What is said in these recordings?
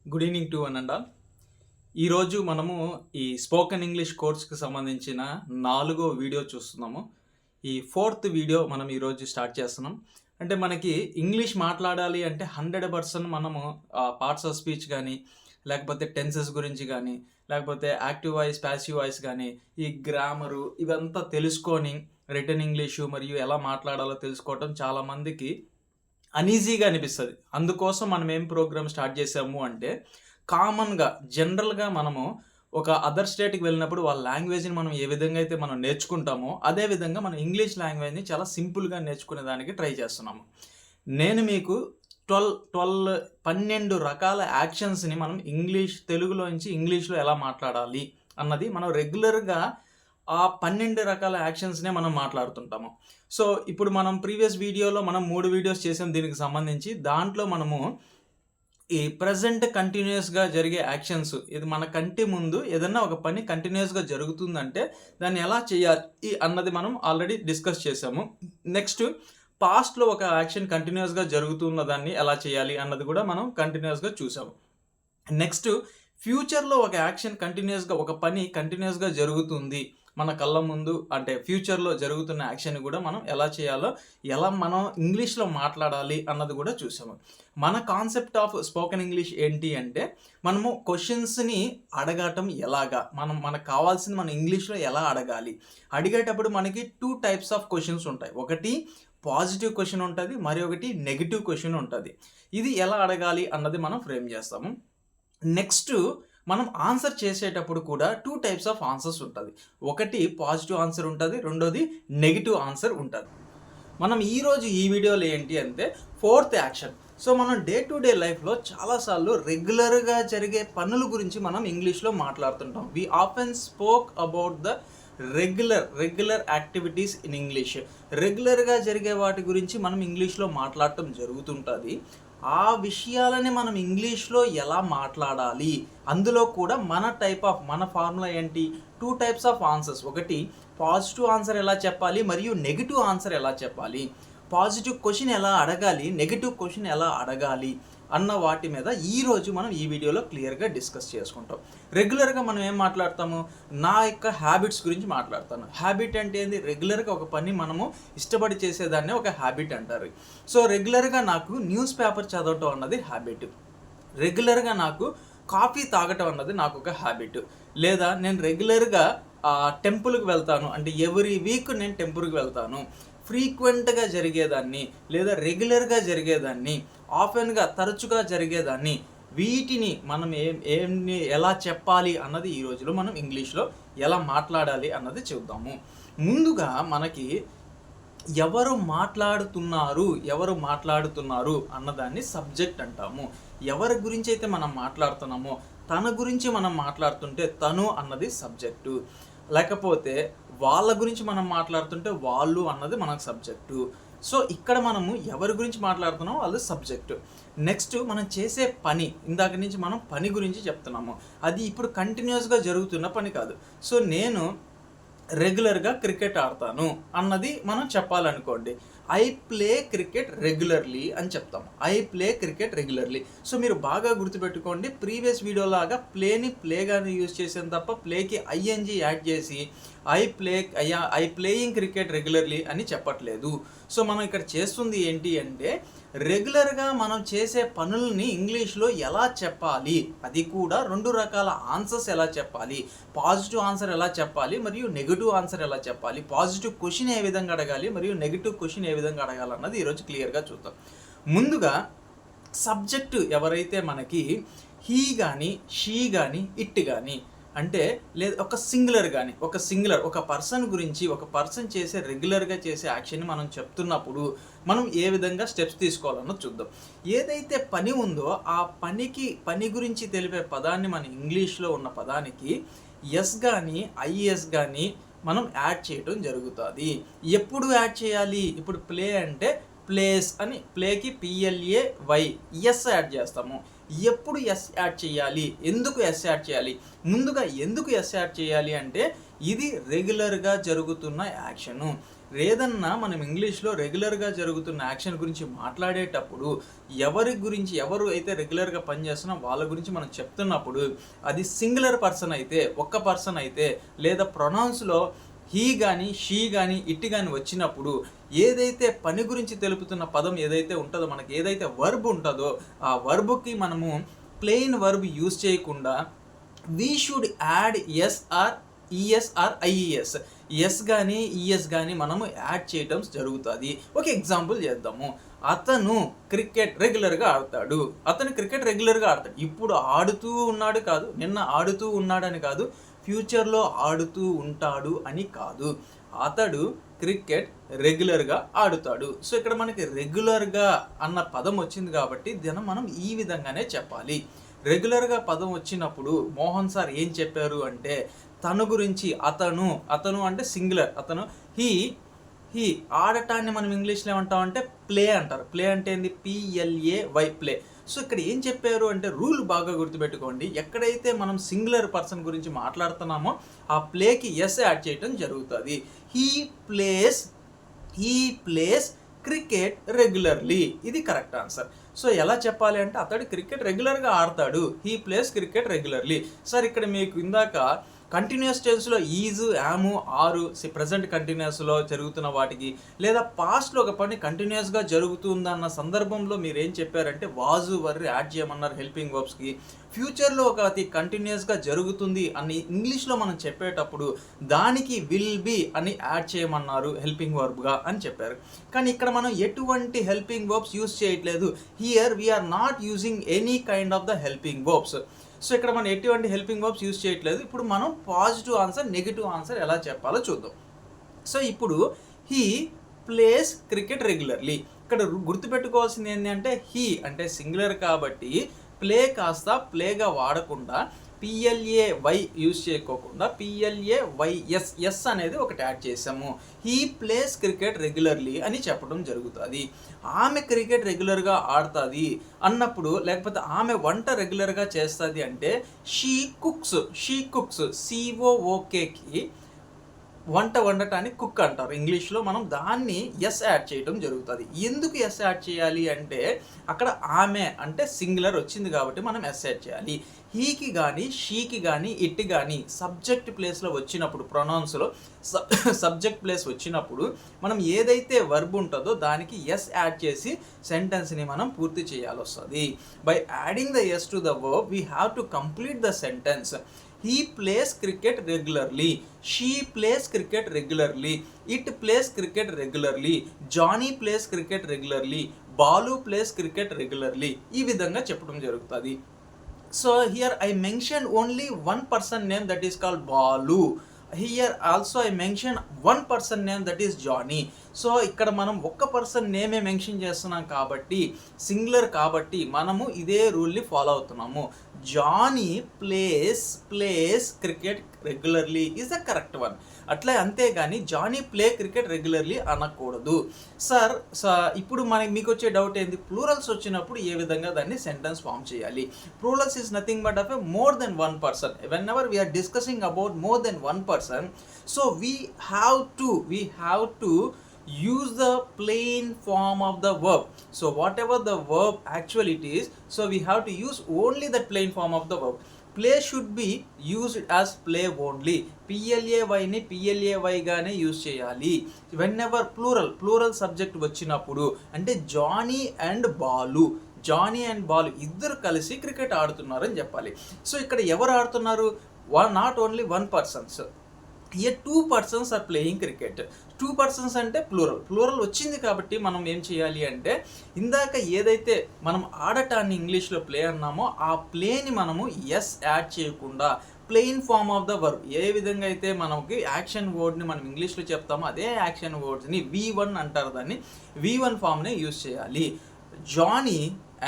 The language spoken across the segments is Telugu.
Good evening to one and all. ఈరోజు మనము ఈ స్పోకెన్ ఇంగ్లీష్ కోర్స్కి సంబంధించిన 4వ వీడియో చూస్తున్నాము. ఈ 4th వీడియో మనం ఈరోజు స్టార్ట్ చేస్తున్నాం. అంటే మనకి ఇంగ్లీష్ మాట్లాడాలి అంటే 100% మనము పార్ట్స్ ఆఫ్ స్పీచ్ కానీ, లేకపోతే టెన్సెస్ గురించి కానీ, లేకపోతే యాక్టివ్ వాయిస్, ప్యాసివ్ వాయిస్ కానీ, ఈ గ్రామరు ఇవంతా తెలుసుకొని రిటన్ ఇంగ్లీషు మరియు ఎలా మాట్లాడాలో తెలుసుకోవటం చాలామందికి అనీజీగా అనిపిస్తుంది. అందుకోసం మనం ఏం ప్రోగ్రామ్ స్టార్ట్ చేసాము అంటే, కామన్గా జనరల్గా మనము ఒక అదర్ స్టేట్కి వెళ్ళినప్పుడు వాళ్ళ లాంగ్వేజ్ని మనం ఏ విధంగా అయితే మనం నేర్చుకుంటామో అదే విధంగా మనం ఇంగ్లీష్ లాంగ్వేజ్ని చాలా సింపుల్గా నేర్చుకునే దానికి ట్రై చేస్తున్నాము. నేను మీకు 12 రకాల యాక్షన్స్ని మనం తెలుగులోంచి ఇంగ్లీష్లో ఎలా మాట్లాడాలి అన్నది మనం రెగ్యులర్గా ఆ 12 రకాల యాక్షన్స్నే మనం మాట్లాడుతుంటాము. సో ఇప్పుడు మనం ప్రీవియస్ వీడియోలో మనం 3 వీడియోస్ చేసాం దీనికి సంబంధించి. దాంట్లో మనము ఈ ప్రజెంట్ కంటిన్యూస్గా జరిగే యాక్షన్స్, ఇది మన కంటి ముందు ఏదన్నా ఒక పని కంటిన్యూస్గా జరుగుతుందంటే దాన్ని ఎలా చేయాలి అన్నది మనం ఆల్రెడీ డిస్కస్ చేసాము. నెక్స్ట్ పాస్ట్లో ఒక యాక్షన్ కంటిన్యూస్గా జరుగుతున్న దాన్ని ఎలా చేయాలి అన్నది కూడా మనం కంటిన్యూస్గా చూసాము. నెక్స్ట్ ఫ్యూచర్లో ఒక యాక్షన్ కంటిన్యూస్గా, ఒక పని కంటిన్యూస్గా జరుగుతుంది మన కళ్ళ ముందు, అంటే ఫ్యూచర్లో జరుగుతున్న యాక్షన్ కూడా మనం ఎలా చేయాలో, ఎలా మనం ఇంగ్లీష్లో మాట్లాడాలి అన్నది కూడా చూసాము. మన కాన్సెప్ట్ ఆఫ్ స్పోకెన్ ఇంగ్లీష్ ఏంటి అంటే, మనము క్వశ్చన్స్ని అడగటం ఎలాగా, మనకు కావాల్సింది మనం ఇంగ్లీష్లో ఎలా అడగాలి. అడిగేటప్పుడు మనకి 2 టైప్స్ ఆఫ్ క్వశ్చన్స్ ఉంటాయి. ఒకటి పాజిటివ్ క్వశ్చన్ ఉంటుంది, మరి ఒకటి నెగిటివ్ క్వశ్చన్ ఉంటుంది. ఇది ఎలా అడగాలి అన్నది మనం ఫ్రేమ్ చేస్తాము. నెక్స్ట్ మనం ఆన్సర్ చేసేటప్పుడు కూడా 2 టైప్స్ ఆఫ్ ఆన్సర్స్ ఉంటుంది. ఒకటి పాజిటివ్ ఆన్సర్ ఉంటుంది, రెండోది నెగిటివ్ ఆన్సర్ ఉంటుంది. మనం ఈరోజు ఈ వీడియోలో ఏంటి అంటే 4th యాక్షన్. సో మనం డే టు డే లైఫ్లో చాలాసార్లు రెగ్యులర్గా జరిగే పనుల గురించి మనం ఇంగ్లీష్లో మాట్లాడుతుంటాం. We often spoke about the regular activities in English. రెగ్యులర్గా జరిగే వాటి గురించి మనం ఇంగ్లీష్లో మాట్లాడటం జరుగుతుంటుంది. ఆ విషయాలని మనం ఇంగ్లీష్లో ఎలా మాట్లాడాలి, అందులో కూడా మన ఫార్ములా ఏంటి, 2 టైప్స్ ఆఫ్ ఆన్సర్స్. ఒకటి పాజిటివ్ ఆన్సర్ ఎలా చెప్పాలి మరియు నెగిటివ్ ఆన్సర్ ఎలా చెప్పాలి, పాజిటివ్ క్వశ్చన్ ఎలా అడగాలి, నెగిటివ్ క్వశ్చన్ ఎలా అడగాలి అన్న వాటి మీద ఈరోజు మనం ఈ వీడియోలో క్లియర్గా డిస్కస్ చేసుకుంటాం. రెగ్యులర్గా మనం ఏం మాట్లాడతాము, నా యొక్క హ్యాబిట్స్ గురించి మాట్లాడతాను. హ్యాబిట్ అంటే ఏంది, రెగ్యులర్గా ఒక పని మనము ఇష్టపడి చేసేదాన్నే ఒక హ్యాబిట్ అంటారు. సో రెగ్యులర్గా నాకు న్యూస్ పేపర్ చదవటం అన్నది హ్యాబిట్. రెగ్యులర్గా నాకు కాఫీ తాగటం అన్నది నాకు ఒక హ్యాబిట్. లేదా నేను రెగ్యులర్గా టెంపుల్కి వెళ్తాను, అంటే ఎవ్రీ వీక్ నేను టెంపుల్కి వెళ్తాను. ఫ్రీక్వెంట్గా జరిగేదాన్ని, లేదా రెగ్యులర్గా జరిగేదాన్ని, ఆఫెన్గా తరచుగా జరిగేదాన్ని, వీటిని మనం ఎలా చెప్పాలి అన్నది ఈ రోజులో మనం ఇంగ్లీష్లో ఎలా మాట్లాడాలి అన్నది చూద్దాము. ముందుగా మనకి ఎవరు మాట్లాడుతున్నారు అన్నదాన్ని సబ్జెక్ట్ అంటాము. ఎవరి గురించి అయితే మనం మాట్లాడుతున్నామో తన గురించి మనం మాట్లాడుతుంటే తను అన్నది సబ్జెక్టు, లేకపోతే వాళ్ళ గురించి మనం మాట్లాడుతుంటే వాళ్ళు అన్నది మనకు సబ్జెక్టు. సో ఇక్కడ మనము ఎవరి గురించి మాట్లాడుతున్నామో వాళ్ళు సబ్జెక్టు. నెక్స్ట్ మనం చేసే పని, ఇందాక నుంచి మనం పని గురించి చెప్తున్నాము, అది ఇప్పుడు కంటిన్యూస్గా జరుగుతున్న పని కాదు. సో నేను రెగ్యులర్గా క్రికెట్ ఆడతాను అన్నది మనం చెప్పాలనుకోండి, ఐ ప్లే క్రికెట్ రెగ్యులర్లీ అని చెప్తాము. I play cricket regularly. So మీరు బాగా గుర్తుపెట్టుకోండి, ప్రీవియస్ వీడియోలాగా ప్లేగానే యూజ్ చేసాను తప్ప ప్లేకి ఐఎన్జీ యాడ్ చేసి ఐ ప్లేయింగ్ క్రికెట్ రెగ్యులర్లీ అని చెప్పట్లేదు. సో మనం ఇక్కడ చేస్తుంది ఏంటి అంటే, రెగ్యులర్గా మనం చేసే పనుల్ని ఇంగ్లీష్లో ఎలా చెప్పాలి, అది కూడా 2 రకాల ఆన్సర్స్ ఎలా చెప్పాలి, పాజిటివ్ ఆన్సర్ ఎలా చెప్పాలి మరియు నెగిటివ్ ఆన్సర్ ఎలా చెప్పాలి, పాజిటివ్ క్వశ్చన్ ఏ విధంగా అడగాలి మరియు నెగిటివ్ క్వశ్చన్ ఏ విధంగా అడగాలన్నది ఈరోజు క్లియర్గా చూద్దాం. ముందుగా సబ్జెక్టు ఎవరైతే మనకి హీ కానీ, షీ కానీ, ఇట్ కానీ, అంటే లేదా ఒక పర్సన్ గురించి, ఒక పర్సన్ చేసే రెగ్యులర్గా చేసే యాక్షన్ని మనం చెప్తున్నప్పుడు మనం ఏ విధంగా స్టెప్స్ తీసుకోవాలన్నో చూద్దాం. ఏదైతే పని ఉందో ఆ పని గురించి తెలిపే పదాన్ని మన ఇంగ్లీష్లో ఉన్న పదానికి ఎస్ కానీ, ఐఎస్ కానీ మనం యాడ్ చేయడం జరుగుతుంది. ఎప్పుడు యాడ్ చేయాలి, ఇప్పుడు ప్లే అంటే ప్లేస్ అని, ప్లేకి PLAY ఎస్ యాడ్ చేస్తాము. ఎప్పుడు ఎస్ యాడ్ చేయాలి, ఎందుకు ఎస్ యాడ్ చేయాలి, ముందుగా ఎందుకు ఎస్ యాడ్ చేయాలి అంటే ఇది రెగ్యులర్గా జరుగుతున్న యాక్షను. ఏదన్నా మనం ఇంగ్లీష్లో రెగ్యులర్గా జరుగుతున్న యాక్షన్ గురించి మాట్లాడేటప్పుడు ఎవరు అయితే రెగ్యులర్గా పనిచేస్తున్నా వాళ్ళ గురించి మనం చెప్తున్నప్పుడు అది సింగులర్ పర్సన్ అయితే, ఒక్క పర్సన్ అయితే, లేదా ప్రొనౌన్స్లో హీ కానీ షీ కానీ ఇట్ కానీ వచ్చినప్పుడు ఏదైతే పని గురించి తెలుపుతున్న పదం ఏదైతే ఉంటుందో, మనకి ఏదైతే వర్బ్ ఉంటుందో ఆ వర్బ్కి మనము ప్లెయిన్ వర్బ్ యూజ్ చేయకుండా we should add S or ES or IES, S కానీ ఈఎస్ కానీ మనము యాడ్ చేయడం జరుగుతుంది. ఒక ఎగ్జాంపుల్ చేద్దాము. అతను క్రికెట్ రెగ్యులర్గా ఆడతాడు. ఇప్పుడు ఆడుతూ ఉన్నాడు కాదు, నిన్న ఆడుతూ ఉన్నాడని కాదు, ఫ్యూచర్లో ఆడుతూ ఉంటాడు అని కాదు. అతడు క్రికెట్ రెగ్యులర్గా ఆడుతాడు. సో ఇక్కడ మనకి రెగ్యులర్గా అన్న పదం వచ్చింది కాబట్టి దీన్ని మనం ఈ విధంగానే చెప్పాలి. రెగ్యులర్గా పదం వచ్చినప్పుడు మోహన్ సార్ ఏం చెప్పారు అంటే తన గురించి అతను అంటే సింగులర్, అతను హీ ఆడటాన్ని మనం ఇంగ్లీష్లో ఏమంటామంటే ప్లే అంటారు. ప్లే అంటే ఏంది? PLAY play. సో ఇక్కడ ఏం చెప్పారు అంటే రూల్ బాగా గుర్తుపెట్టుకోండి. ఎక్కడైతే మనం సింగులర్ పర్సన్ గురించి మాట్లాడుతున్నామో ఆ ప్లేకి ఎస్ యాడ్ చేయడం జరుగుతుంది. హీ ప్లేస్ క్రికెట్ రెగ్యులర్లీ, ఇది కరెక్ట్ ఆన్సర్. సో ఎలా చెప్పాలి అంటే అతడు క్రికెట్ రెగ్యులర్గా ఆడతాడు, he plays cricket regularly. Sir ఇక్కడ మీకు ఇందాక కంటిన్యూస్ టెన్స్లో ఈజు, యాము, ఆరు ప్రజెంట్ కంటిన్యూస్లో జరుగుతున్న వాటికి, లేదా పాస్ట్లో ఒక పని కంటిన్యూస్గా జరుగుతుందన్న సందర్భంలో మీరు ఏం చెప్పారంటే వాజు వర్ యాడ్ చేయమన్నారు హెల్పింగ్ వర్బ్స్కి. ఫ్యూచర్లో ఒక అది కంటిన్యూస్గా జరుగుతుంది అని ఇంగ్లీష్లో మనం చెప్పేటప్పుడు దానికి విల్ బి అని యాడ్ చేయమన్నారు హెల్పింగ్ వర్బ్గా అని చెప్పారు. కానీ ఇక్కడ మనం ఎటువంటి హెల్పింగ్ వర్బ్స్ యూజ్ చేయట్లేదు. Here we are not using any kind of the helping verbs. So ఇక్కడ మనం ఎటువంటి హెల్పింగ్ వర్బ్స్ యూజ్ చేయట్లేదు. ఇప్పుడు మనం పాజిటివ్ ఆన్సర్, నెగిటివ్ ఆన్సర్ ఎలా చెప్పాలో చూద్దాం. సో ఇప్పుడు హీ ప్లేస్ క్రికెట్ రెగ్యులర్లీ. ఇక్కడ గుర్తుపెట్టుకోవాల్సింది ఏంటంటే హీ అంటే సింగులర్ కాబట్టి ప్లే కాస్త ప్లేగా వాడకుండా PLAY యూజ్ చేయకోకుండా PLAYS అనేది ఒకటి యాడ్ చేసాము. హీ ప్లేస్ క్రికెట్ రెగ్యులర్లీ అని చెప్పడం జరుగుతుంది. ఆమె క్రికెట్ రెగ్యులర్గా ఆడుతుంది అన్నప్పుడు, లేకపోతే ఆమె వంట రెగ్యులర్గా చేస్తుంది అంటే షీ కుక్స్ COOKకి వంట వండటానికి కుక్ అంటారు. ఇంగ్లీష్లో మనం దాన్ని ఎస్ యాడ్ చేయడం జరుగుతుంది. ఎందుకు ఎస్ యాడ్ చేయాలి అంటే అక్కడ ఆమె అంటే సింగులర్ వచ్చింది కాబట్టి మనం ఎస్ యాడ్ చేయాలి. హీకి కానీ షీకి కానీ ఇట్ కానీ సబ్జెక్ట్ ప్లేస్లో వచ్చినప్పుడు, ప్రొనౌన్స్లో సబ్జెక్ట్ ప్లేస్ వచ్చినప్పుడు మనం ఏదైతే వర్బ్ ఉంటుందో దానికి ఎస్ యాడ్ చేసి సెంటెన్స్ని మనం పూర్తి చేయాల్సి వస్తుంది. By adding the S to the verb we have to complete the sentence. He plays cricket regularly. She plays cricket regularly. It plays cricket regularly. Johnny plays cricket regularly. Balu plays cricket regularly. ఈ విధంగా చెప్పడం జరుగుతుంది. So here I mentioned only one person name, that is called Balu. Here also I mentioned one person name, that is Johnny. So ఇక్కడ మనం ఒక్క పర్సన్ నేమే మెన్షన్ చేస్తున్నాం కాబట్టి, సింగులర్ కాబట్టి మనము ఇదే రూల్ని ఫాలో అవుతున్నాము. Johnny plays cricket regularly is the correct one. అట్లా అంతేగాని జానీ ప్లే క్రికెట్ రెగ్యులర్లీ అనకూడదు. సార్ ఇప్పుడు మీకు వచ్చే డౌట్ ఏంది, ప్లూరల్స్ వచ్చినప్పుడు ఏ విధంగా దాన్ని సెంటెన్స్ ఫామ్ చేయాలి? Plurals is nothing but of more than one person. Whenever we are discussing about more than one person, so we have to use the plain form of the verb. So whatever the verb actually it is, so we have to use only that plain form of the verb. Play should be used as play only. PLAY ni PLAY గానే యూజ్ చేయాలి. whenever plural subject వచ్చినప్పుడు అంటే జానీ అండ్ బాలు ఇద్దరు కలిసి క్రికెట్ ఆడుతున్నారని చెప్పాలి. సో ఇక్కడ ఎవరు ఆడుతున్నారు? Not only one persons. Here 2 persons are playing cricket. 2 persons అంటే ప్లూరల్ వచ్చింది కాబట్టి మనం ఏం చేయాలి అంటే ఇందాక ఏదైతే మనం ఆడటాన్ని ఇంగ్లీష్లో ప్లే అన్నామో ఆ ప్లేని మనము ఎస్ యాడ్ చేయకుండా plain form of the verb, ఏ విధంగా అయితే మనకి యాక్షన్ వర్డ్ని మనం ఇంగ్లీష్లో చెప్తామో అదే యాక్షన్ వర్డ్స్ని V1 అంటారు, దాన్ని V1 ఫామ్నే యూజ్ చేయాలి. Johnny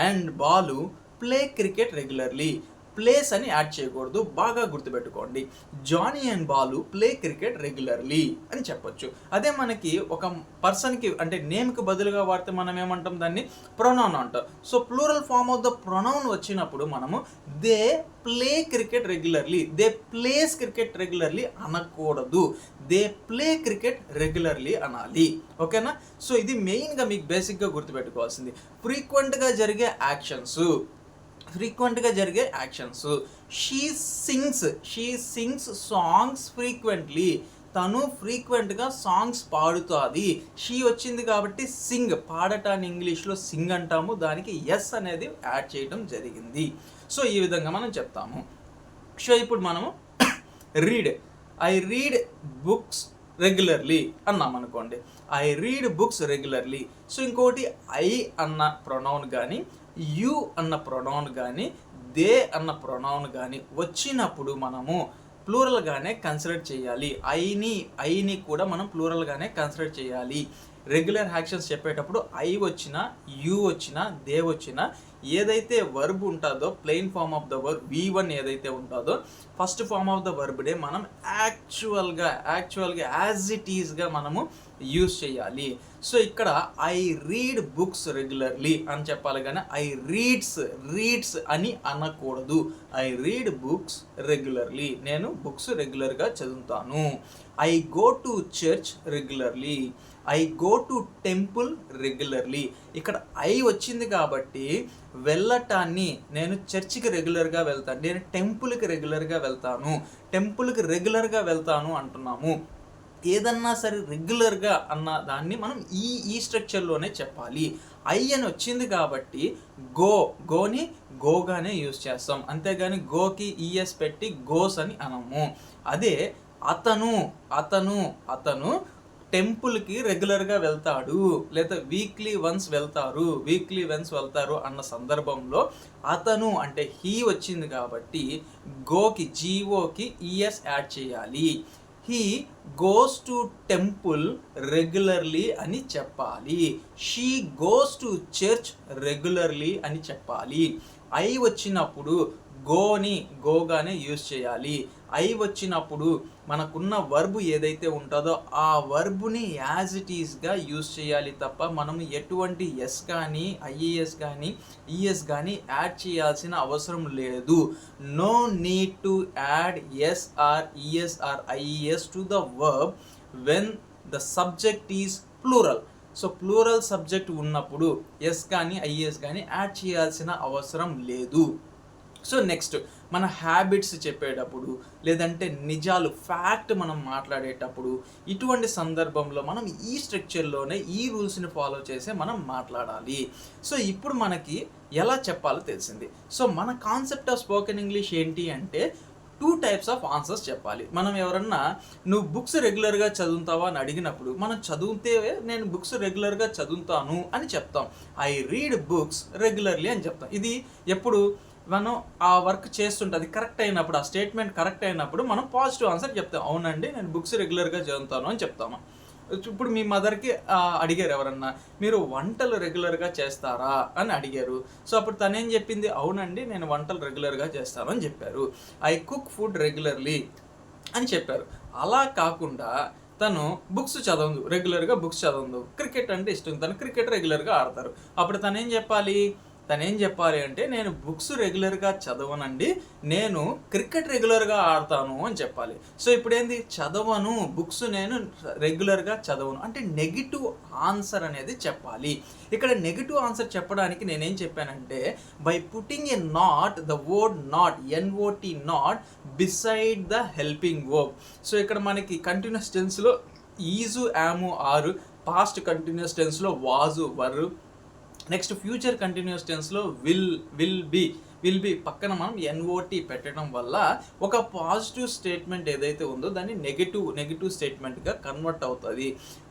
and Balu play cricket regularly. Plays అని యాడ్ చేయకూడదు. బాగా గుర్తుపెట్టుకోండి. Johnny and Balu play cricket regularly అని చెప్పొచ్చు. అదే మనకి ఒక పర్సన్కి అంటే నేమ్కి బదులుగా వాడితే మనం ఏమంటాం, దాన్ని ప్రొనౌన్ అంటాం. So plural form of the pronoun వచ్చినప్పుడు మనము they play cricket regularly, they plays cricket regularly అనకూడదు. దే ప్లే క్రికెట్ రెగ్యులర్లీ అనాలి. ఓకేనా? సో ఇది మెయిన్గా మీకు బేసిక్గా గుర్తుపెట్టుకోవాల్సింది. ఫ్రీక్వెంట్గా జరిగే actions. She sings songs frequently. తను ఫ్రీక్వెంట్గా సాంగ్స్ పాడుతుంది. షీ వచ్చింది కాబట్టి సింగ్, పాడటాన్ని ఇంగ్లీష్లో సింగ్ అంటాము. దానికి ఎస్ అనేది యాడ్ చేయడం జరిగింది. సో ఈ విధంగా మనం చెప్తాము. సో ఇప్పుడు మనము ఐ రీడ్ బుక్స్ రెగ్యులర్లీ అన్నాం అనుకోండి. I read books regularly. So ఇంకోటి ఐ అన్న ప్రొనౌన్ కానీ, యు అన్న ప్రొనౌన్ కానీ, దే అన్న ప్రొనౌన్ కానీ వచ్చినప్పుడు మనము ప్లూరల్గానే కన్సిడర్ చేయాలి. ఐని కూడా మనం ప్లూరల్గానే కన్సిడర్ చేయాలి. రెగ్యులర్ యాక్షన్స్ చెప్పేటప్పుడు ఐ వచ్చినా, యు వచ్చినా, దే వచ్చినా ఏదైతే వర్బ్ ఉంటుందో plain form of the verb V1 ఏదైతే ఉంటుందో ఫస్ట్ ఫామ్ ఆఫ్ ద వర్బ్డే మనం యాక్చువల్గా యాజ్ ఇట్ ఈస్గా మనము యూస్ చేయాలి. సో ఇక్కడ ఐ రీడ్ బుక్స్ రెగ్యులర్లీ అని చెప్పాలి, కానీ ఐ రీడ్స్ అని అనకూడదు. ఐ రీడ్ బుక్స్ రెగ్యులర్లీ, నేను బుక్స్ రెగ్యులర్గా చదువుతాను. I go to church regularly, I go to temple regularly. ఇక్కడ ఐ వచ్చింది కాబట్టి వెళ్ళటాన్ని, నేను చర్చికి రెగ్యులర్గా వెళ్తాను, నేను టెంపుల్కి రెగ్యులర్గా వెళ్తాను అంటున్నాము. ఏదన్నా సరే రెగ్యులర్గా అన్న దాన్ని మనం ఈ స్ట్రక్చర్లోనే చెప్పాలి. ఐ అని వచ్చింది కాబట్టి గోని గోగానే యూస్ చేస్తాం, అంతేగాని గోకి ఈఎస్ పెట్టి గోస్ అని అనము. అదే అతను టెంపుల్కి రెగ్యులర్గా వెళ్తాడు, లేదా వీక్లీ వన్స్ వెళ్తారు అన్న సందర్భంలో అతను అంటే హీ వచ్చింది కాబట్టి జీఓకి ఈఎస్ యాడ్ చేయాలి. He goes to temple regularly అని చెప్పాలి. She goes to church regularly అని చెప్పాలి. ఐ వచ్చినప్పుడు గోగానే యూజ్ చేయాలి. ఐ వచ్చినప్పుడు మనకున్న వర్బ్ ఏదైతే ఉంటుందో ఆ వర్బ్ని యాజ్ ఇట్ ఈస్గా యూజ్ చేయాలి తప్ప మనం ఎటువంటి ఎస్ కానీ, ఐఏఎస్ కానీ, ఈఎస్ కానీ యాడ్ చేయాల్సిన అవసరం లేదు. No need to add S or ES or IAS to the verb when the subject is plural. So plural subject ఉన్నప్పుడు ఎస్ కానీ, ఐఏఎస్ కానీ యాడ్ చేయాల్సిన అవసరం లేదు. సో నెక్స్ట్ మన హ్యాబిట్స్ చెప్పేటప్పుడు, లేదంటే నిజాలు ఫ్యాక్ట్ మనం మాట్లాడేటప్పుడు, ఇటువంటి సందర్భంలో మనం ఈ స్ట్రక్చర్లోనే ఈ రూల్స్ని ఫాలో చేసే మనం మాట్లాడాలి. సో ఇప్పుడు మనకి ఎలా చెప్పాలో తెలిసింది. సో మన కాన్సెప్ట్ ఆఫ్ స్పోకెన్ ఇంగ్లీష్ ఏంటి అంటే 2 టైప్స్ ఆఫ్ ఆన్సర్స్ చెప్పాలి. మనం ఎవరన్నా నువ్వు బుక్స్ రెగ్యులర్గా చదువుతావా అని అడిగినప్పుడు మనం చదివితే నేను బుక్స్ రెగ్యులర్గా చదువుతాను అని చెప్తాం. ఐ రీడ్ బుక్స్ రెగ్యులర్లీ అని చెప్తాం. ఇది ఎప్పుడు మనం ఆ వర్క్ చేస్తుంటే కరెక్ట్ అయినప్పుడు, ఆ స్టేట్మెంట్ కరెక్ట్ అయినప్పుడు మనం పాజిటివ్ ఆన్సర్ చెప్తాం. అవునండి నేను బుక్స్ రెగ్యులర్గా చదువుతాను అని చెప్తాము. ఇప్పుడు మీ మదర్కి అడిగారు ఎవరన్నా, మీరు వంటలు రెగ్యులర్గా చేస్తారా అని అడిగారు. సో అప్పుడు తనేం చెప్పింది, అవునండి నేను వంటలు రెగ్యులర్గా చేస్తాను అని చెప్పారు. ఐ కుక్ ఫుడ్ రెగ్యులర్లీ అని చెప్పారు. అలా కాకుండా తను రెగ్యులర్గా బుక్స్ చదవదు, క్రికెట్ అంటే ఇష్టం, తను క్రికెట్ రెగ్యులర్గా ఆడతారు. అప్పుడు తనేం చెప్పాలి అంటే నేను బుక్స్ రెగ్యులర్గా చదవనండి, నేను క్రికెట్ రెగ్యులర్గా ఆడతాను అని చెప్పాలి. సో ఇప్పుడు ఏంది, చదవను బుక్స్, నేను రెగ్యులర్గా చదవను అంటే నెగిటివ్ ఆన్సర్ అనేది చెప్పాలి. ఇక్కడ నెగిటివ్ ఆన్సర్ చెప్పడానికి నేనేం చెప్పానంటే by putting a not, the word not, NOT not beside the helping verb. So ఇక్కడ మనకి కంటిన్యూస్ టెన్స్లో is, am, are, past continuous టెన్స్లో was, were, next future continuous టెన్స్లో విల్ బి పక్కన మనం NOT పెట్టడం వల్ల ఒక పాజిటివ్ స్టేట్మెంట్ ఏదైతే ఉందో దాన్ని నెగిటివ్ స్టేట్మెంట్గా కన్వర్ట్ అవుతుంది.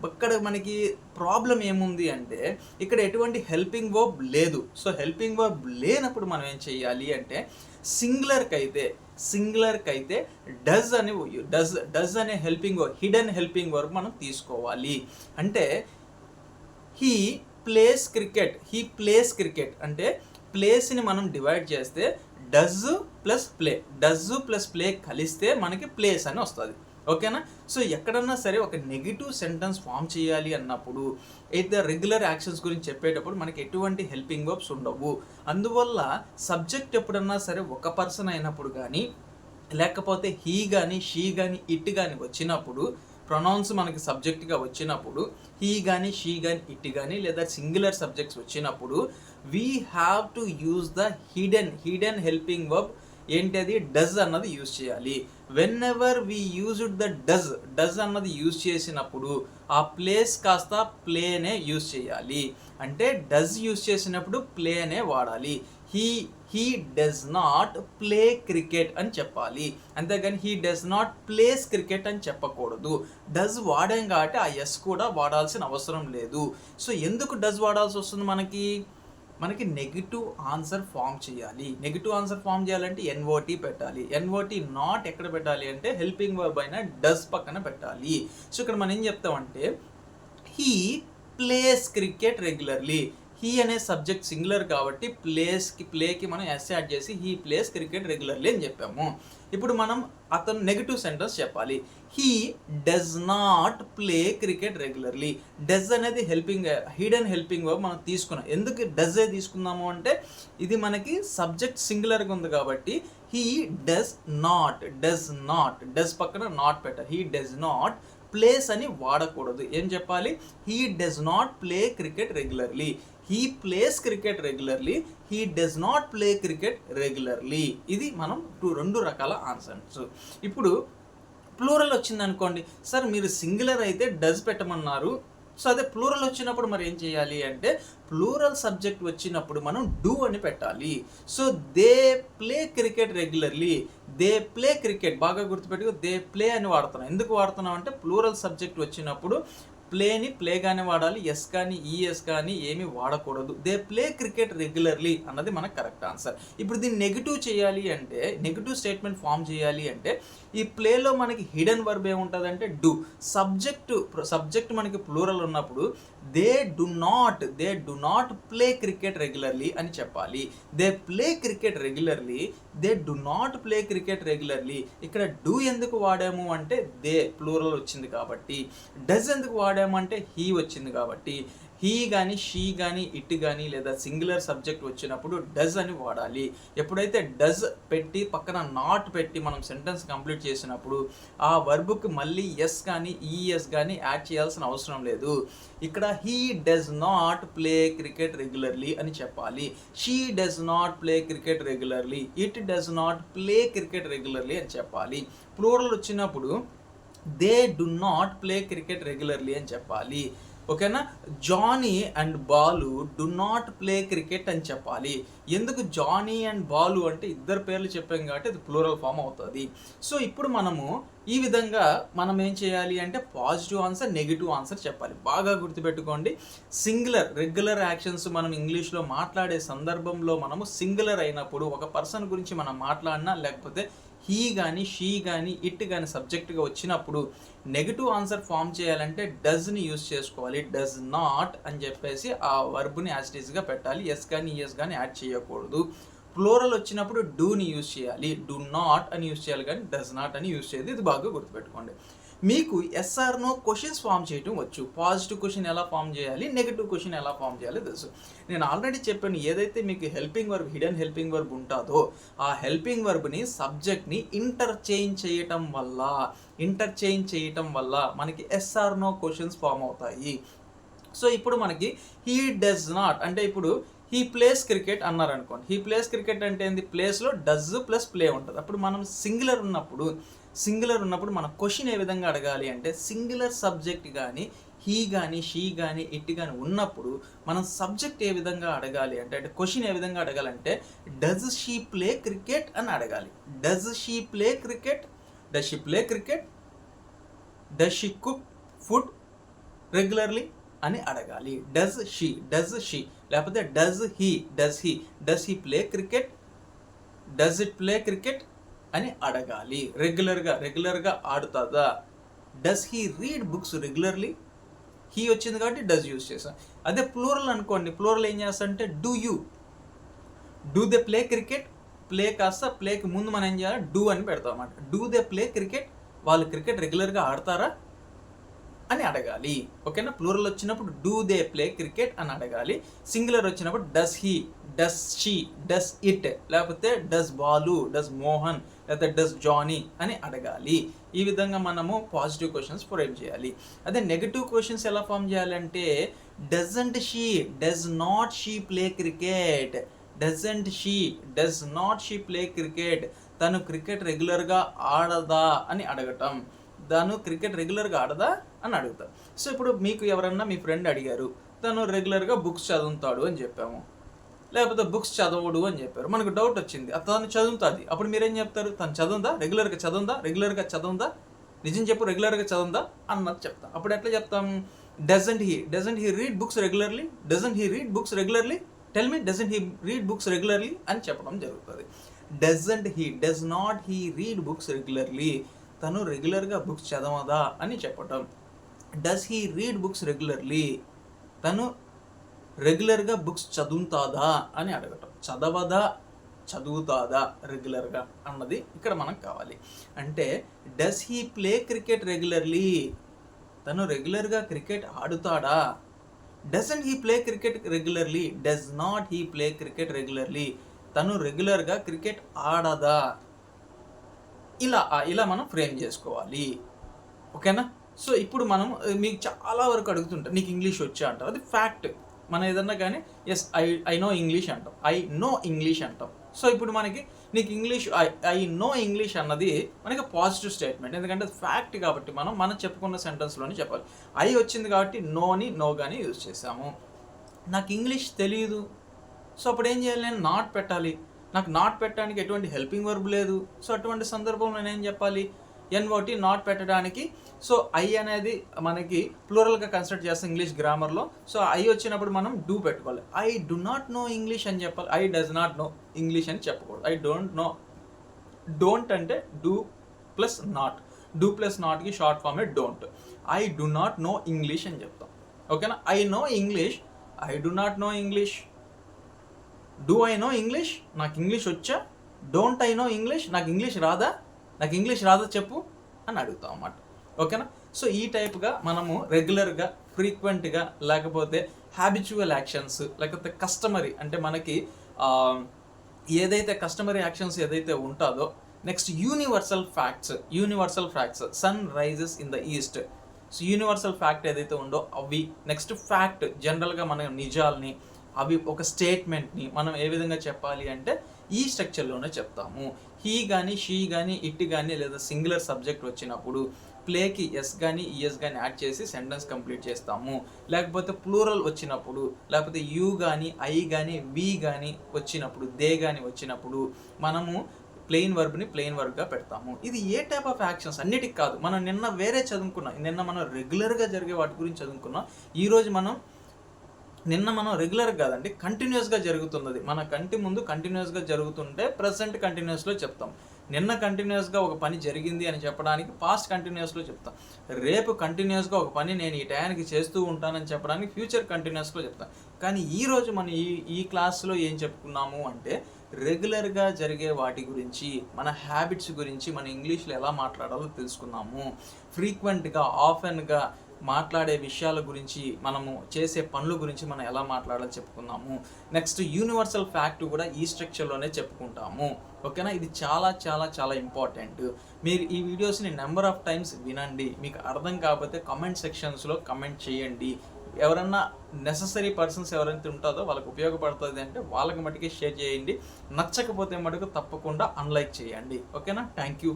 ఇక్కడ మనకి ప్రాబ్లం ఏముంది అంటే ఇక్కడ ఎటువంటి హెల్పింగ్ వర్బ్ లేదు. సో హెల్పింగ్ వర్బ్ లేనప్పుడు మనం ఏం చేయాలి అంటే సింగులర్కి అయితే డస్ అనే హిడెన్ హెల్పింగ్ వర్బ్ మనం తీసుకోవాలి. అంటే హీ ప్లేస్ క్రికెట్ అంటే ప్లేస్ని మనం డివైడ్ చేస్తే does plus play, does plus play కలిస్తే మనకి ప్లేస్ అని వస్తుంది. ఓకేనా? సో ఎక్కడన్నా సరే ఒక నెగిటివ్ సెంటెన్స్ ఫామ్ చేయాలి అన్నప్పుడు అయితే రెగ్యులర్ యాక్షన్స్ గురించి చెప్పేటప్పుడు మనకి ఎటువంటి హెల్పింగ్ వర్బ్స్ ఉండవు. అందువల్ల సబ్జెక్ట్ ఎప్పుడన్నా సరే ఒక పర్సన్ అయినప్పుడు కానీ, లేకపోతే హీ కానీ, షీ కానీ, ఇట్ కానీ వచ్చినప్పుడు, ప్రొనౌన్స్ మనకి సబ్జెక్ట్గా వచ్చినప్పుడు, హీ కానీ, షీ కానీ, ఇట్ కానీ, లేదా సింగులర్ సబ్జెక్ట్స్ వచ్చినప్పుడు we have to use the hidden helping verb ఏంటది, డజ్ అన్నది యూజ్ చేయాలి. When ever we used the does అన్నది యూజ్ చేసినప్పుడు ఆ ప్లేస్ కాస్త ప్లేనే యూజ్ చేయాలి. అంటే డజ్ యూజ్ చేసినప్పుడు ప్లేనే వాడాలి. He does not play cricket అని చెప్పాలి, అంతేగాని he does not place cricket అని చెప్పకూడదు. డస్ వాడాం కాబట్టి ఆ ఎస్ కూడా వాడాల్సిన అవసరం లేదు. సో ఎందుకు డస్ వాడాల్సి వస్తుంది? మనకి నెగిటివ్ ఆన్సర్ ఫామ్ చేయాలి. నెగిటివ్ ఆన్సర్ ఫామ్ చేయాలంటే ఎన్ఓటీ పెట్టాలి. ఎన్ఓటీ నాట్ ఎక్కడ పెట్టాలి అంటే హెల్పింగ్ వర్బ్ అయిన డస్ పక్కన పెట్టాలి. సో ఇక్కడ మనం ఏం చెప్తామంటే he plays cricket regularly. He అనే సబ్జెక్ట్ సింగులర్ కాబట్టి ప్లేకి మనం ఎస్ యాడ్ చేసి హీ ప్లేస్ క్రికెట్ రెగ్యులర్లీ అని చెప్పాము. ఇప్పుడు మనం అతను నెగిటివ్ సెంటెన్స్ చెప్పాలి. He does not play cricket regularly. Does అనేది హిడెన్ హెల్పింగ్ వర్బ్ మనం తీసుకున్నాం. ఎందుకు డస్ తీసుకున్నాము అంటే ఇది మనకి సబ్జెక్ట్ సింగులర్గా ఉంది కాబట్టి హీ డస్ నాట్ డస్ పక్కన నాట్ పెట్టాలి. హీ డస్ నాట్ ప్లేస్ అని వాడకూడదు. ఏం చెప్పాలి? He does not play cricket regularly. He plays cricket regularly, he does not play cricket regularly. ఇది మనం రెండు రకాల ఆన్సర్స్. ఇప్పుడు ప్లూరల్ వచ్చింది అనుకోండి, సార్ మీరు సింగులర్ అయితే డస్ పెట్టమన్నారు, సో అదే ప్లూరల్ వచ్చినప్పుడు మరి ఏం చేయాలి అంటే ప్లూరల్ సబ్జెక్ట్ వచ్చినప్పుడు మనం డూ అని పెట్టాలి. So they play cricket regularly, they play cricket బాగా గుర్తుపెట్టుకో, దే ప్లే అని వాడుతున్నాం. ఎందుకు వాడుతున్నాం అంటే ప్లూరల్ సబ్జెక్ట్ వచ్చినప్పుడు ప్లేని ప్లేగానే వాడాలి, ఎస్ కానీ ఈఎస్ కానీ ఏమి వాడకూడదు. దే ప్లే క్రికెట్ రెగ్యులర్లీ అన్నది మనకు కరెక్ట్ ఆన్సర్. ఇప్పుడు దీన్ని నెగిటివ్ చేయాలి అంటే, నెగిటివ్ స్టేట్మెంట్ ఫామ్ చేయాలి అంటే ఈ ప్లేలో మనకి హిడెన్ వర్బ్ ఏముంటుందంటే డూ. సబ్జెక్ట్ మనకి ప్లూరల్ ఉన్నప్పుడు they do not play cricket regularly అని చెప్పాలి. They play cricket regularly, they do not play cricket regularly. ఇక్కడ డూ ఎందుకు వాడాము అంటే దే ప్లూరల్ వచ్చింది కాబట్టి, డస్ ఎందుకు వాడాము అంటే హీ వచ్చింది కాబట్టి, హీ కానీ షీ కానీ ఇట్ కానీ లేదా సింగులర్ సబ్జెక్ట్ వచ్చినప్పుడు డస్ అని వాడాలి. ఎప్పుడైతే డస్ పెట్టి పక్కన నాట్ పెట్టి మనం సెంటెన్స్ కంప్లీట్ చేసినప్పుడు ఆ వర్బ్కి మళ్ళీ ఎస్ కానీ ఈఎస్ కానీ యాడ్ చేయాల్సిన అవసరం లేదు. ఇక్కడ he does not play cricket regularly అని చెప్పాలి, she does not play cricket regularly, it does not play cricket regularly అని చెప్పాలి. ప్లూరల్ వచ్చినప్పుడు they do not play cricket regularly అని చెప్పాలి. ఓకేనా? Johnny and Balu do not play cricket అని చెప్పాలి. ఎందుకు జానీ అండ్ బాలు అంటే ఇద్దరు పేర్లు చెప్పాం కాబట్టి అది ప్లూరల్ ఫామ్ అవుతుంది. సో ఇప్పుడు మనము ఈ విధంగా మనం ఏం చేయాలి అంటే పాజిటివ్ ఆన్సర్, నెగిటివ్ ఆన్సర్ చెప్పాలి. బాగా గుర్తుపెట్టుకోండి, రెగ్యులర్ యాక్షన్స్ మనం ఇంగ్లీష్లో మాట్లాడే సందర్భంలో మనము సింగులర్ అయినప్పుడు ఒక పర్సన్ గురించి మనం మాట్లాడినా లేకపోతే హీ కానీ షీ కానీ ఇట్ కానీ సబ్జెక్ట్గా వచ్చినప్పుడు నెగిటివ్ ఆన్సర్ ఫామ్ చేయాలంటే డస్ని యూజ్ చేసుకోవాలి. డస్ నాట్ అని చెప్పేసి ఆ వర్బ్ని యాజ్ ఇట్ ఈస్గా పెట్టాలి, ఎస్ కానీ ఈఎస్ కానీ యాడ్ చేయకూడదు. ప్లూరల్ వచ్చినప్పుడు డూని యూజ్ చేయాలి, డు నాట్ అని యూజ్ చేయాలి కానీ డస్ నాట్ అని యూజ్ చేయదు. ఇది బాగా గుర్తుపెట్టుకోండి. మీకు ఎస్ఆర్ నో క్వశ్చన్స్ ఫామ్ చేయడం వచ్చు. పాజిటివ్ క్వశ్చన్ ఎలా ఫామ్ చేయాలి, నెగిటివ్ క్వశ్చన్ ఎలా ఫామ్ చేయాలి తెలుసు. నేను ఆల్రెడీ చెప్పాను, ఏదైతే మీకు హిడెన్ హెల్పింగ్ వర్బ్ ఉంటుందో ఆ హెల్పింగ్ వర్బ్ని సబ్జెక్ట్ని ఇంటర్చేంజ్ చేయటం వల్ల మనకి ఎస్ఆర్ నో క్వశ్చన్స్ ఫామ్ అవుతాయి. సో ఇప్పుడు మనకి హీ డస్ నాట్ అంటే ఇప్పుడు హీ ప్లేస్ క్రికెట్ అన్నారు అనుకోండి. హీ ప్లేస్ క్రికెట్ అంటే ఏంది, ప్లేస్లో డస్ ప్లస్ ప్లే ఉంటుంది. అప్పుడు మనం సింగులర్ ఉన్నప్పుడు మన క్వశ్చన్ ఏ విధంగా అడగాలి అంటే సింగులర్ సబ్జెక్ట్ కానీ హీ కానీ షీ కానీ ఇట్ కానీ ఉన్నప్పుడు మనం సబ్జెక్ట్ ఏ విధంగా అడగాలి అంటే క్వశ్చన్ ఏ విధంగా అడగాలంటే డస్ షీ ప్లే క్రికెట్ అని అడగాలి. Does she play cricket, does she play cricket, does she cook food regularly అని అడగాలి. డస్ షీ లేకపోతే does he play cricket, does it play cricket అని అడగాలి. రెగ్యులర్గా ఆడుతుందా? Does he read books regularly? He వచ్చింది కాబట్టి డస్ యూజ్ చేసాం. అదే ప్లూరల్ అనుకోండి, ప్లూరల్ ఏం చేస్తా అంటే do they play cricket, play కాస్త ప్లేకి ముందు మనం ఏం చేయాలి, డూ అని పెడతాం అన్నమాట. డూ దే ప్లే క్రికెట్, వాళ్ళు క్రికెట్ రెగ్యులర్గా ఆడతారా అని అడగాలి. ఓకేనా. ప్లూరల్ వచ్చినప్పుడు డూ దే ప్లే క్రికెట్ అని అడగాలి. సింగులర్ వచ్చినప్పుడు does he, does she, does it, లేకపోతే డస్ బాలు, డస్ మోహన్, లేకపోతే డస్ జానీ అని అడగాలి. ఈ విధంగా మనము పాజిటివ్ క్వశ్చన్స్ ఫ్రేమ్ చేయాలి. అదే నెగటివ్ క్వశ్చన్స్ ఎలా ఫామ్ చేయాలంటే doesn't she, does not she play cricket, doesn't she, does not she play cricket, తను క్రికెట్ రెగ్యులర్గా ఆడదా అని అడగటం. తను క్రికెట్ రెగ్యులర్గా ఆడదా అని అడుగుతారు. సో ఇప్పుడు మీకు ఎవరన్నా మీ ఫ్రెండ్ అడిగారు, తను రెగ్యులర్గా బుక్స్ చదువుతాడు అని చెప్పాము, లేకపోతే బుక్స్ చదవడు అని చెప్పారు. మనకు డౌట్ వచ్చింది, తను చదువుతుంది. అప్పుడు మీరేం చెప్తారు, తను చదువుందా, రెగ్యులర్గా చదువుందా, నిజం చెప్పు, రెగ్యులర్గా చదువుందా అన్నది చెప్తాం. అప్పుడు ఎట్లా చెప్తాం, doesn't he read books regularly, tell me doesn't he read books regularly అని చెప్పడం జరుగుతుంది. Does not he read books regularly, తను రెగ్యులర్గా బుక్స్ చదవదా అని చెప్పటం. Does he read books regularly, తను రెగ్యులర్గా బుక్స్ చదువుతాదా అని అడగటం. చదువుతాదా రెగ్యులర్గా అన్నది ఇక్కడ మనకు కావాలి. అంటే does he play cricket regularly, తను రెగ్యులర్గా క్రికెట్ ఆడుతాడా. Doesn't he play cricket regularly, does not he play cricket regularly, తను రెగ్యులర్గా క్రికెట్ ఆడదా. ఇలా మనం ఫ్రేమ్ చేసుకోవాలి. ఓకేనా. సో ఇప్పుడు మనం మీకు చాలా వరకు అడుగుతుంటాం, నీకు ఇంగ్లీష్ వచ్చా అంటాం. అది ఫ్యాక్ట్. మనం ఏదన్నా కానీ ఎస్ ఐ నో ఇంగ్లీష్ అంటాం, ఐ నో ఇంగ్లీష్ అంటాం. సో ఇప్పుడు మనకి నీకు ఇంగ్లీష్ ఐ నో ఇంగ్లీష్ అన్నది మనకి పాజిటివ్ స్టేట్మెంట్. ఎందుకంటే అది ఫ్యాక్ట్ కాబట్టి మనం చెప్పుకున్న సెంటెన్స్లోనే చెప్పాలి. ఐ వచ్చింది కాబట్టి నో కానీ యూజ్ చేసాము. నాకు ఇంగ్లీష్ తెలియదు, సో అప్పుడు ఏం చేయాలి, నేను నాట్ పెట్టాలి. నాకు నాట్ పెట్టడానికి ఎటువంటి హెల్పింగ్ వర్బ్ లేదు. సో అటువంటి సందర్భంలో నేను ఏం చెప్పాలి, ఎన్ఓటి నాట్ పెట్టడానికి. సో ఐ అనేది మనకి ప్లూరల్గా కన్సిడర్ చేస్తాం ఇంగ్లీష్ గ్రామర్లో. సో ఐ వచ్చినప్పుడు మనం డూ పెట్టుకోవాలి. I do not know English అని చెప్పాలి. I does not know English అని చెప్పకూడదు. I don't know. డోంట్ అంటే do plus not, do plus నాట్కి షార్ట్ ఫామే don't. I do not know English అని చెప్తాం. ఓకేనా. I know English, I do not know English. Do I know English, నాకు ఇంగ్లీష్ వచ్చా. డోంట్ ఐ నో ఇంగ్లీష్, నాకు ఇంగ్లీష్ రాదా చెప్పు అని అడుగుతాం అన్నమాట. ఓకేనా. సో ఈ టైప్గా మనము రెగ్యులర్గా, ఫ్రీక్వెంట్గా, లేకపోతే హ్యాబిచువల్ యాక్షన్స్, లేకపోతే కస్టమరీ అంటే మనకి ఏదైతే కస్టమరీ యాక్షన్స్ ఏదైతే ఉంటుందో. Next universal facts, sun rises in the east. So universal fact ఏదైతే ఉందో అవి. నెక్స్ట్ ఫ్యాక్ట్, జనరల్గా మన నిజాల్ని, అవి ఒక స్టేట్మెంట్ని మనం ఏ విధంగా చెప్పాలి అంటే ఈ స్ట్రక్చర్లోనే చెప్తాము. హీ కానీ, షీ కానీ, ఇట్ కానీ, లేదా సింగులర్ సబ్జెక్ట్ వచ్చినప్పుడు ప్లేకి ఎస్ కానీ, ఈఎస్ కానీ యాడ్ చేసి సెంటెన్స్ కంప్లీట్ చేస్తాము. లేకపోతే ప్లూరల్ వచ్చినప్పుడు, లేకపోతే యూ కానీ, ఐ కానీ, వి కానీ వచ్చినప్పుడు, దే కానీ వచ్చినప్పుడు మనము ప్లెయిన్ వర్బ్గా పెడతాము. ఇది ఏ టైప్ ఆఫ్ యాక్షన్స్ అన్నిటికి కాదు. మనం నిన్న వేరే చదువుకున్నాం, నిన్న మనం రెగ్యులర్గా జరిగే వాటి గురించి చదువుకున్నాం. ఈరోజు నిన్న మనం రెగ్యులర్ కాదండి, కంటిన్యూస్గా జరుగుతున్నది మన కంటి ముందు కంటిన్యూస్గా జరుగుతుంటే ప్రెసెంట్ కంటిన్యూస్లో చెప్తాం. నిన్న కంటిన్యూస్గా ఒక పని జరిగింది అని చెప్పడానికి పాస్ట్ కంటిన్యూస్లో చెప్తాం. రేపు కంటిన్యూస్గా ఒక పని నేను ఈ టైంకి చేస్తూ ఉంటానని చెప్పడానికి ఫ్యూచర్ కంటిన్యూస్లో చెప్తాం. కానీ ఈరోజు మనం ఈ క్లాస్లో ఏం చెప్పుకున్నాము అంటే రెగ్యులర్గా జరిగే వాటి గురించి, మన హ్యాబిట్స్ గురించి, మన ఇంగ్లీష్లో ఎలా మాట్లాడాలో తెలుసుకున్నాము. ఫ్రీక్వెంట్గా, ఆఫెన్గా మాట్లాడే విషయాల గురించి, మనము చేసే పనుల గురించి మనం ఎలా మాట్లాడాలో చెప్పుకున్నాము. నెక్స్ట్ యూనివర్సల్ ఫ్యాక్ట్ కూడా ఈ స్ట్రక్చర్లోనే చెప్పుకుంటాము. ఓకేనా. ఇది చాలా చాలా చాలా ఇంపార్టెంట్. మీరు ఈ వీడియోస్ని నెంబర్ ఆఫ్ టైమ్స్ వినండి. మీకు అర్థం కాకపోతే కామెంట్ సెక్షన్స్లో కమెంట్ చేయండి. ఎవరన్నా నెససరీ పర్సన్స్ ఎవరైతే ఉంటుందో వాళ్ళకి ఉపయోగపడుతుంది అంటే వాళ్ళకి మటుకే షేర్ చేయండి. నచ్చకపోతే మటుకు తప్పకుండా అన్లైక్ చేయండి. ఓకేనా. Thank you.